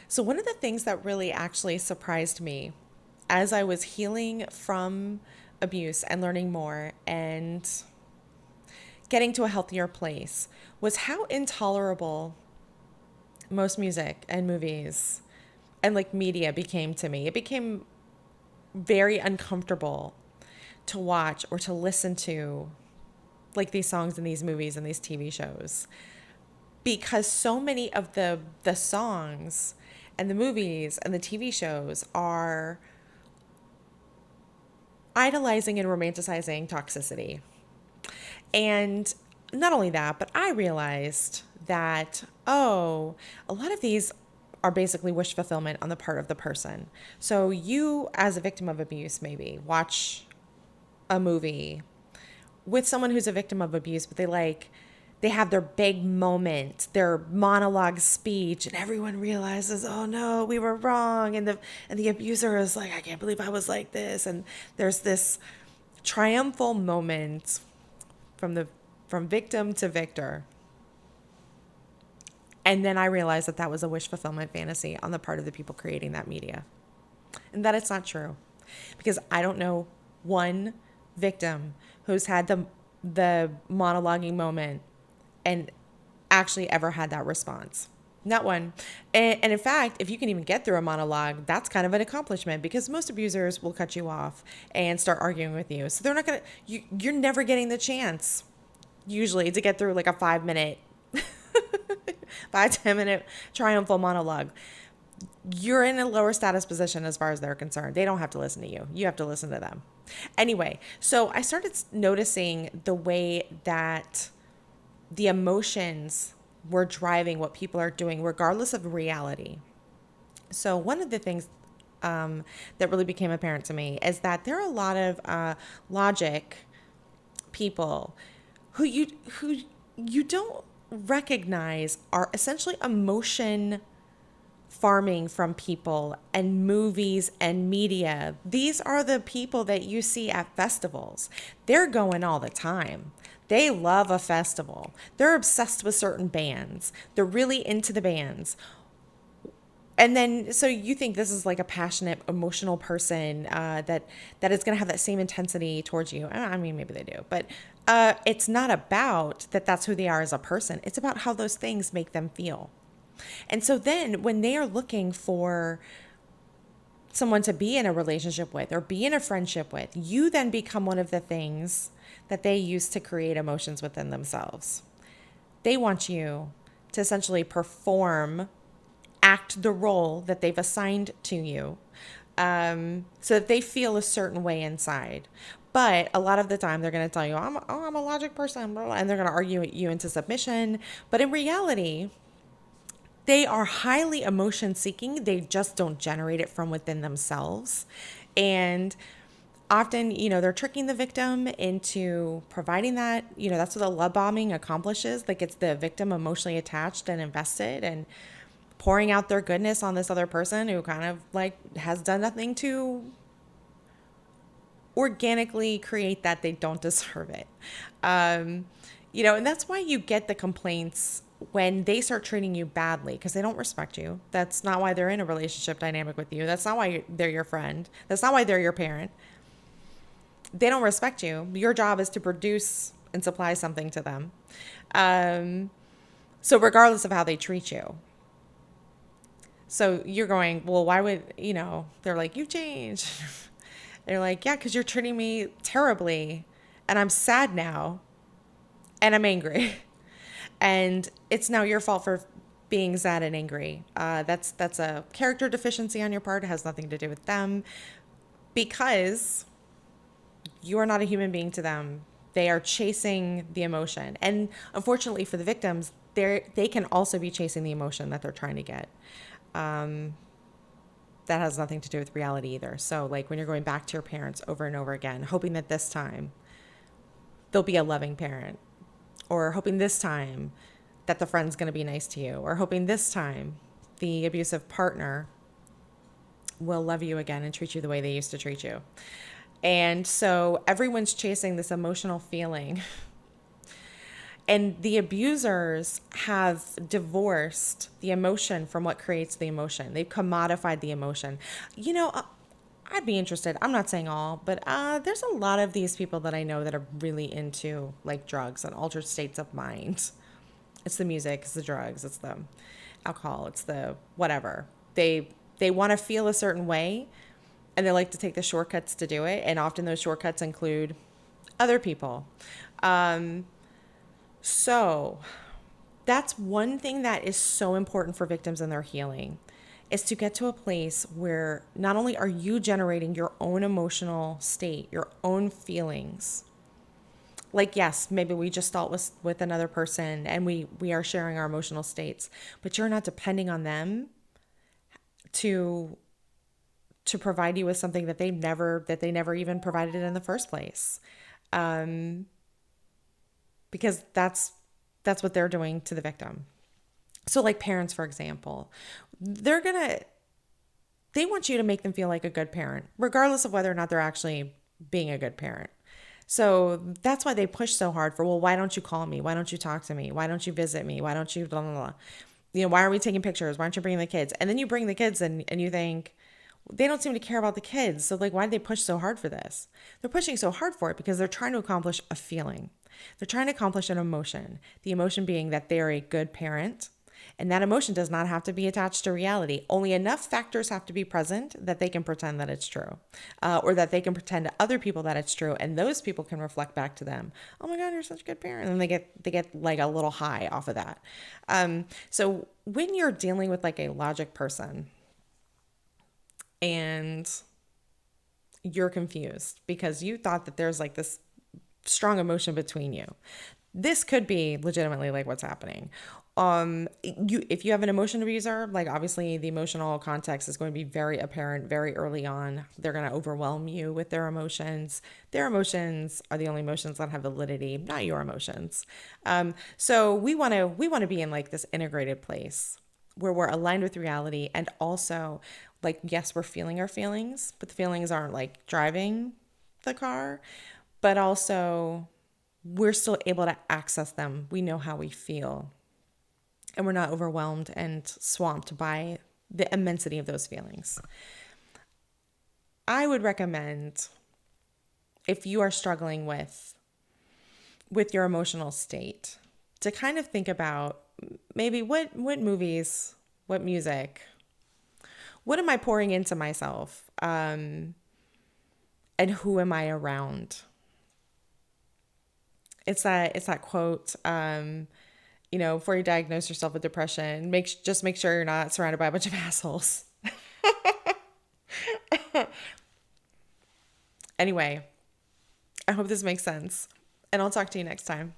So, one of the things that really actually surprised me as I was healing from abuse and learning more and getting to a healthier place was how intolerable most music and movies and like media became to me. It became very uncomfortable to watch or to listen to like these songs and these movies and these TV shows because so many of the songs and the movies and the TV shows are idolizing and romanticizing toxicity. And not only that, but I realized that, oh, a lot of these are basically wish fulfillment on the part of the person. So you, as a victim of abuse, maybe watch a movie with someone who's a victim of abuse, but they have their big moment, their monologue speech, and everyone realizes, oh no, we were wrong, and the abuser is like, I can't believe I was like this, and there's this triumphal moment from the from victim to victor. And then I realized that that was a wish fulfillment fantasy on the part of the people creating that media, and that it's not true, because I don't know one victim who's had the monologuing moment and actually ever had that response. Not one. And in fact, if you can even get through a monologue, that's kind of an accomplishment because most abusers will cut you off and start arguing with you. So they're not going to, you're never getting the chance usually to get through like a 5 minute, 5, 10 minute triumphal monologue. You're in a lower status position as far as they're concerned. They don't have to listen to you. You have to listen to them. Anyway, so I started noticing the way that the emotions were driving what people are doing, regardless of reality. So one of the things that really became apparent to me is that there are a lot of logic people who you don't recognize are essentially emotion farming from people and movies and media. These are the people that you see at festivals. They're going all the time. They love a festival. They're obsessed with certain bands. They're really into the bands. And then, so you think this is like a passionate, emotional person that is going to have that same intensity towards you. I mean, maybe they do, but it's not about that. That's who they are as a person. It's about how those things make them feel. And so then when they are looking for someone to be in a relationship with or be in a friendship with, you then become one of the things that they use to create emotions within themselves. They want you to essentially perform, act the role that they've assigned to you, so that they feel a certain way inside. But a lot of the time, they're going to tell you, I'm a logic person, blah, blah, and they're going to argue you into submission. But in reality, they are highly emotion seeking. They just don't generate it from within themselves. And often, they're tricking the victim into providing that. That's what the love bombing accomplishes. Like, it's the victim emotionally attached and invested and pouring out their goodness on this other person who kind of like has done nothing to organically create that. They don't deserve it. And that's why you get the complaints when they start treating you badly because they don't respect you. That's not why they're in a relationship dynamic with you. That's not why they're your friend. That's not why they're your parent. They don't respect you. Your job is to produce and supply something to them. So regardless of how they treat you. So you're going, well, why would, they're like, you've changed. They're like, yeah, because you're treating me terribly. And I'm sad now. And I'm angry. And it's now your fault for being sad and angry. That's a character deficiency on your part. It has nothing to do with them. Because you are not a human being to them. They are chasing the emotion. And unfortunately for the victims, they can also be chasing the emotion that they're trying to get. That has nothing to do with reality either. So like when you're going back to your parents over and over again, hoping that this time they'll be a loving parent, or hoping this time that the friend's going to be nice to you, or hoping this time the abusive partner will love you again and treat you the way they used to treat you. And so everyone's chasing this emotional feeling. And the abusers have divorced the emotion from what creates the emotion. They've commodified the emotion. You know, I'd be interested. I'm not saying all, but there's a lot of these people that I know that are really into like drugs and altered states of mind. It's the music, it's the drugs, it's the alcohol, it's the whatever. They want to feel a certain way, and they like to take the shortcuts to do it. And often those shortcuts include other people. So that's one thing that is so important for victims in their healing, is to get to a place where not only are you generating your own emotional state, your own feelings. Like, yes, maybe we just thought with another person and we are sharing our emotional states, but you're not depending on them to provide you with something that they never even provided it in the first place. Because that's what they're doing to the victim. So like parents, for example, they want you to make them feel like a good parent, regardless of whether or not they're actually being a good parent. So that's why they push so hard for, well, why don't you call me? Why don't you talk to me? Why don't you visit me? Why don't you blah, blah, blah. You know, why are we taking pictures? Why aren't you bringing the kids? And then you bring the kids and you think, they don't seem to care about the kids. So like, why did they push so hard for this? They're pushing so hard for it because they're trying to accomplish a feeling. They're trying to accomplish an emotion. The emotion being that they're a good parent. And that emotion does not have to be attached to reality. Only enough factors have to be present that they can pretend that it's true, or that they can pretend to other people that it's true, and those people can reflect back to them, "Oh my God, you're such a good parent," and they get like a little high off of that. So when you're dealing with like a logic person, and you're confused because you thought that there's like this strong emotion between you, this could be legitimately like what's happening. If you have an emotion abuser, like obviously the emotional context is going to be very apparent very early on. They're going to overwhelm you with their emotions. Their emotions are the only emotions that have validity, not your emotions. So we want to be in like this integrated place where we're aligned with reality, and also like, yes, we're feeling our feelings, but the feelings aren't like driving the car, but also we're still able to access them. We know how we feel, and we're not overwhelmed and swamped by the immensity of those feelings. I would recommend, if you are struggling with your emotional state, to kind of think about maybe what movies, what music, what am I pouring into myself, and who am I around? It's that quote, before you diagnose yourself with depression, just make sure you're not surrounded by a bunch of assholes. Anyway, I hope this makes sense, and I'll talk to you next time.